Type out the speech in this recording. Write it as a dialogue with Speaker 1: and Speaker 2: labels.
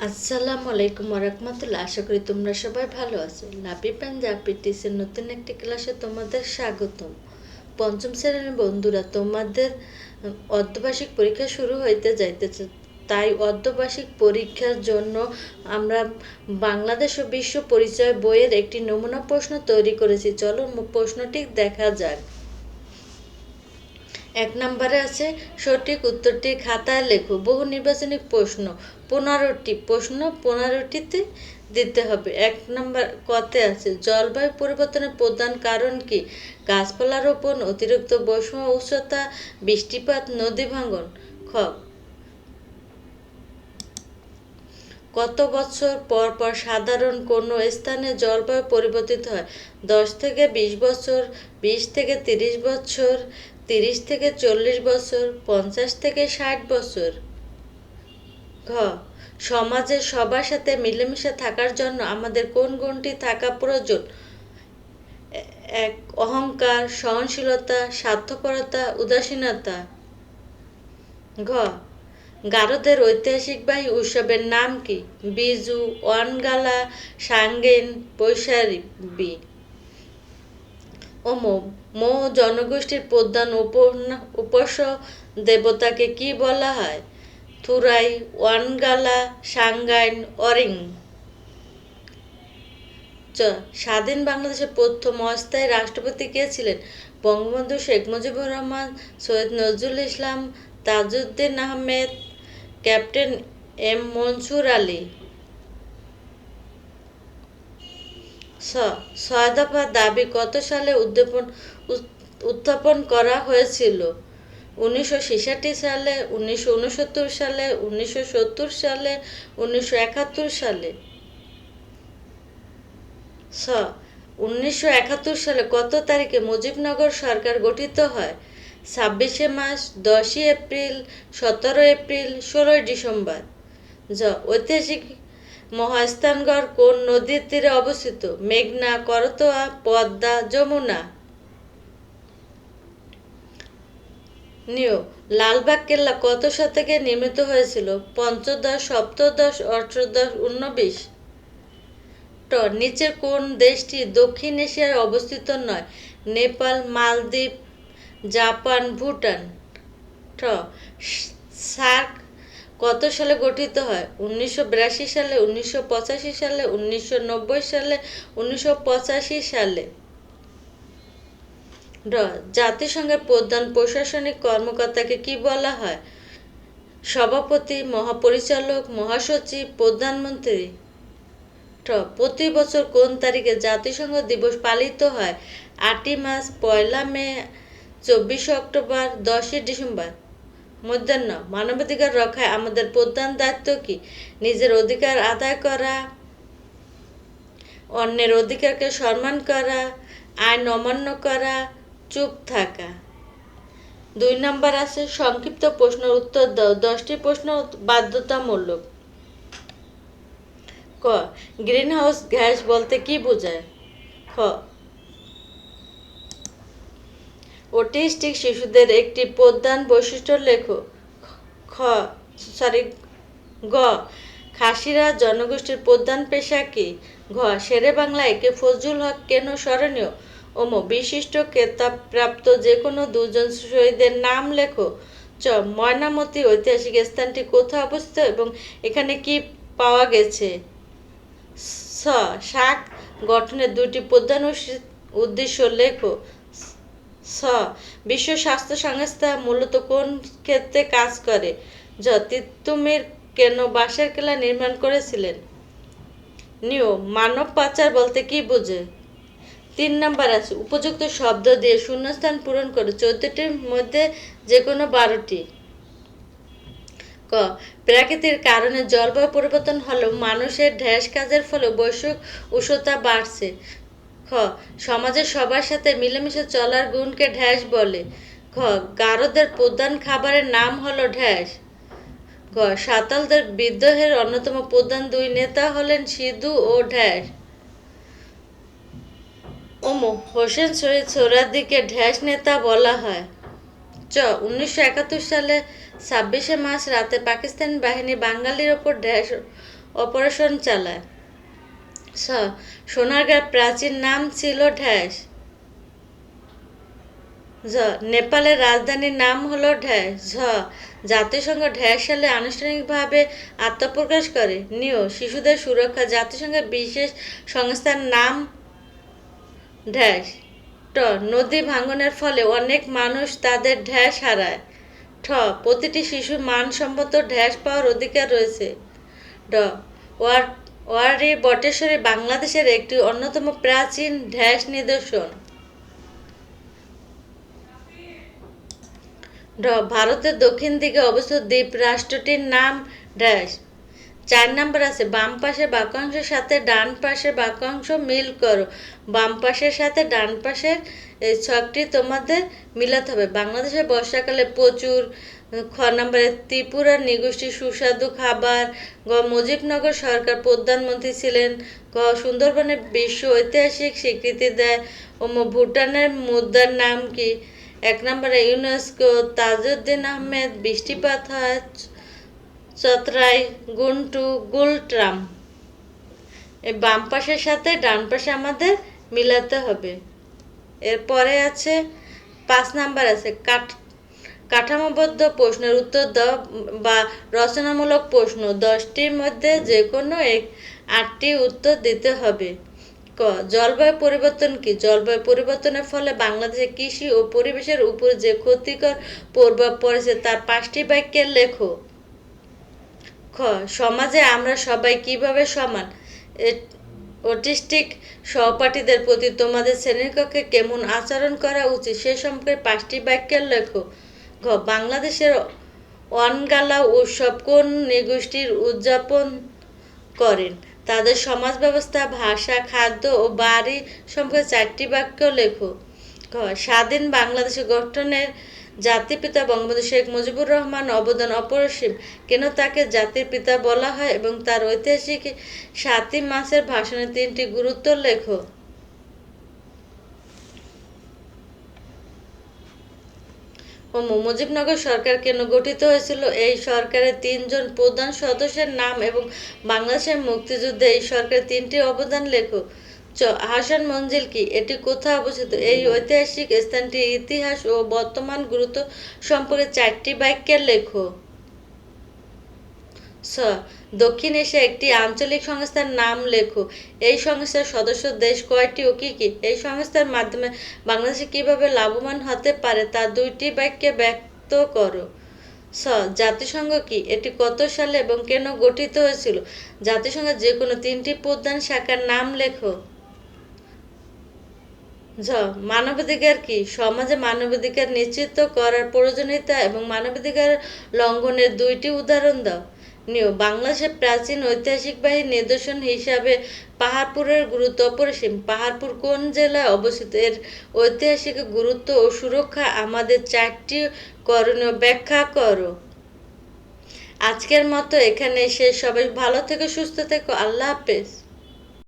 Speaker 1: আসসালামু আলাইকুম ওরহমাতুল্লাহ। আশা করি তোমরা সবাই ভালো আছো। লাপি পাঞ্জাব পিটিসের নতুন একটি ক্লাসে তোমাদের স্বাগতম। পঞ্চম শ্রেণীর বন্ধুরা, তোমাদের অর্ধবার্ষিক পরীক্ষা শুরু হইতে যাইতেছে। তাই অর্ধবার্ষিক পরীক্ষার জন্য আমরা বাংলাদেশ ও বিশ্ব পরিচয় বইয়ের একটি নমুনা প্রশ্ন তৈরি করেছি। চলো প্রশ্নটি দেখা যাক। 1 নম্বরে আছে সঠিক উত্তরটি খাতায় লেখো। বহু নির্বাচনী প্রশ্ন 15টি প্রশ্ন 15টিতে দিতে হবে। 1 নম্বর কতে আছে জলবায়ু পরিবর্তনের প্রধান কারণ কি? গাছপালা রোপণ, অতিরিক্ত বৈষম্য উষ্ণতা, বৃষ্টিপাত, নদী ভাঙন। খ কত বছর পর পর সাধারণ কোনো স্থানে জলবায়ু পরিবর্তিত হয়? 10 থেকে 20 বছর, 20 থেকে 30 বছর, 30 থেকে 40 বছর, 50 থেকে 60 বছর। ঘ সমাজের সবার সাথে মিলেমিশে থাকার জন্য আমাদের কোন গুণটি থাকা প্রয়োজন? 1 অহংকার, সহনশীলতা, স্বার্থপরতা, উদাসীনতা। ঘ গারোদের ঐতিহাসিকবাহী উৎসবের নাম কি? বিজু, ওয়ানগালা, সাঙ্গেন, বৈশাখী। ও মো জনগোষ্ঠীর প্রধান উপাস্য দেবতাকে কি বলা হয়? থুরাই, ওয়ানগালা, সাঙ্গাইন, অরিং। স্বাধীন বাংলাদেশের প্রথম অস্থায়ী রাষ্ট্রপতি কে ছিলেন? Bangabandhu Sheikh Mujibur Rahman, Syed Nazrul Islam, Tajuddin Ahmed, captain M Mansur Ali. ছয় দফা দাবি কত সালে উত্থাপন করা হয়েছিল? 1966 সালে, 1969 সালে, 1970 সালে, 1971 সালে। 1971 সালে কত তারিখে মুজিবনগর সরকার গঠিত হয়? 26 মার্চ, 10 এপ্রিল, 17 এপ্রিল, 16 ডিসেম্বর। ঐতিহাসিক মহাস্থানগড় কোন নদীর তীরে অবস্থিত? মেঘনা, করতোয়া, পদ্মা, যমুনা। লালবাগ কেল্লা কত শতকে নির্মিত হয়েছিল? পঞ্চদশ, সপ্তদশ, অষ্টাদশ, ঊনবিশ। নিচের কোন দেশটি দক্ষিণ এশিয়ায় অবস্থিত নয়? নেপাল, মালদ্বীপ, জাপান, ভুটান। সার্ক কত সালে গঠিত হয়? 1982 সালে, 1985 সালে, 1990 সালে, 1985 সালে। জাতিসংঘের প্রধান প্রশাসনিক কর্মকর্তাকে কি বলা হয়? সভাপতি, মহাপরিচালক, মহাসচিব, প্রধানমন্ত্রী। প্রতি বছর কোন তারিখে জাতিসংঘ দিবস পালিত হয়? 8 মার্চ, 1 মে, 24 অক্টোবর, 10 ডিসেম্বর। মধ্যাহ্ন মানবাধিকার রক্ষায় আমাদের প্রধান দায়িত্ব কি? নিজের অধিকার আদায় করা, অন্যের অধিকারকে সম্মান করা, আইন অমান্য করা, চুপ থাকা। 2 নম্বর আছে সংক্ষিপ্ত প্রশ্নের উত্তর দাও। 10টি প্রশ্ন বাধ্যতামূলক। ক গ্রিনহাউস গ্যাস বলতে কি বোঝায়? খ অটিস্টিক শিশুদের একটি প্রধান বৈশিষ্ট্য লেখো। গ খাসিয়া জনগোষ্ঠীর প্রধান পেশা কি? ঘ শেরে বাংলা একে ফজলুল হক কেন স্মরণীয়? বিশিষ্ট খেতাবপ্রাপ্ত যে কোনো 2 জন শহীদের নাম লেখো। ময়নামতি ঐতিহাসিক স্থানটি কোথায় অবস্থিত এবং এখানে কি পাওয়া গেছে? শাক গঠনের 2টি প্রধান উদ্দেশ্য লেখো। বিশ্ব স্বাস্থ্য সংস্থা মূলত কোন ক্ষেত্রে কাজ করে? তিতুমির কেন বাঁশের কিলা নির্মাণ করেছিলেন? মানব পাচার বলতে কি বোঝে? 3 নম্বর আছে উপযুক্ত শব্দ দিয়ে শূন্যস্থান পূরণ করো। 14টির মধ্যে যে কোনো 12টি। ক প্রাকৃতিক কারণে জলবায়ু পরিবর্তন হলেও মানুষের ঢ্যাস কাজের ফলে বৈশ্বিক উষ্ণতা বাড়ছে। খ সমাজের সবার সাথে মিলেমিশে চলার গুণকে ঢ্যাস বলে। খ গারোদের প্রধান খাবারের নাম হলো ঢ্যাস। গ সাঁওতালদের বিদ্রোহের অন্যতম প্রধান 2 নেতা হলেন সিধু ও ঢ্যাস। হোসেন শহীদ সোহরাওয়ার্দীকে ঢ্যাস নেতা বলা হয়। 1971 সালে 26 মার্চ রাতে পাকিস্তানি বাহিনী বাঙালির ওপর অপারেশন চালায়। সোনারগাঁর প্রাচীন নাম ছিল ঢ্যাস। নেপালের রাজধানীর নাম হলো ঢ্যাস। জাতিসংঘ ঢ্যাস সালে আনুষ্ঠানিকভাবে আত্মপ্রকাশ করে। শিশুদের সুরক্ষা জাতিসংঘের বিশেষ সংস্থার নাম ঢ্যাস। নদী ভাঙনের ফলে অনেক মানুষ তাদের ঢ্যাস হারায়। প্রতিটি শিশুর মানসম্মত ঢ্যাস পাওয়ার অধিকার রয়েছে। ওয়ারী বটেশ্বরী বাংলাদেশের একটি অন্যতম প্রাচীন ঢ্যাস নিদর্শন। ভারতের দক্ষিণ দিকে অবস্থিত দ্বীপ রাষ্ট্রটির নাম ঢ্যাস। 4 নম্বর আছে বাম পাশের বাক্যাংশের সাথে ডান পাশের বাক্যাংশ মিল করো। বাম পাশের সাথে ডান পাশের এই ছকটি তোমাদের মিলাতে হবে। বাংলাদেশে বর্ষাকালে প্রচুর। খ নম্বরে ত্রিপুরার নৃগোষ্ঠী সুস্বাদু খাবার। মুজিবনগর সরকার প্রধানমন্ত্রী ছিলেন। সুন্দরবনের বিশ্ব ঐতিহাসিক স্বীকৃতি দেয়। ভুটানের মুদ্রার নাম কি? 1 নম্বরে ইউনেস্কো। তাজউদ্দিন আহমেদ। বৃষ্টিপাত হয় চতরাই, গুন্টু, গুলট্রাম। এই বাম পাশের সাথে ডান পাশে আমাদের মিলাতে হবে। এরপরে আছে 5 নাম্বার আছে কাঠামোবদ্ধ প্রশ্নের উত্তর দাও বা রচনামূলক প্রশ্ন। 10টির মধ্যে যে কোনো 8টি উত্তর দিতে হবে। জলবায়ু পরিবর্তন কি? জলবায়ু পরিবর্তনের ফলে বাংলাদেশে কৃষি ও পরিবেশের উপর যে ক্ষতিকর প্রভাব পড়েছে তার 5টি বাক্যে লেখো। সমাজে আমরা সবাই কিভাবে সমান? অটিস্টিক সহপাঠীদের প্রতি তোমাদের শ্রেণীকক্ষে কেমন আচরণ করা উচিত সে সম্পর্কে 5টি বাক্যে লেখো। বাংলাদেশের ওয়ানগালা উৎসব কোন নৃগোষ্ঠীর উদযাপন করেন? তাদের সমাজ ব্যবস্থা, ভাষা, খাদ্য ও বাড়ি সম্পর্কে 4টি বাক্য লেখো। স্বাধীন বাংলাদেশ গঠনের জাতির পিতা বঙ্গবন্ধু শেখ মুজিবুর রহমান অবদান অপরিসীম। কেন তাকে জাতির পিতা বলা হয় এবং তার ঐতিহাসিক 7ই মার্চের ভাষণের 3টি গুরুত্ব লেখো। মুজিবনগর সরকার কেন গঠিত হয়েছিল? এই সরকারের 3 জন প্রধান সদস্যের নাম এবং বাংলাদেশের মুক্তিযুদ্ধে এই সরকারের 3টি অবদান লেখো। হাসান মঞ্জিল কি? এটি কোথায় অবস্থিত? এই ঐতিহাসিক স্থানটির ইতিহাস ও বর্তমান গুরুত্ব সম্পর্কে 4টি বাক্যে লেখো। দক্ষিণ এশিয়া একটি আঞ্চলিক সংস্থার নাম লেখো। এই সংস্থার সদস্য দেশ কয়টি ও কি কি? এই সংস্থার মাধ্যমে বাংলাদেশ কিভাবে লাভবান হতে পারে তা 2টি বাক্যে ব্যক্ত করো। জাতিসংঘ কি? এটি কত সালে এবং কেন গঠিত হয়েছিল? জাতিসংঘের যে কোনো 3টি প্রধান শাখার নাম লেখো। মানবাধিকার কি? সমাজে মানবাধিকার নিশ্চিত করার প্রয়োজনীয়তা এবং মানবাধিকার লঙ্ঘনের 2টি উদাহরণ দাও। বাংলাদেশের প্রাচীন ঐতিহাসিক বাহিনীর নিদর্শন হিসাবে পাহাড়পুরের গুরুত্ব অপরিসীম। পাহাড়পুর কোন জেলায় অবস্থিত? এর ঐতিহাসিক গুরুত্ব ও সুরক্ষা আমাদের 4টি করণীয় ব্যাখ্যা করো। আজকের মতো এখানে শেষ। সবাই ভালো থেকো, সুস্থ থেকো। আল্লাহ হাফেজ।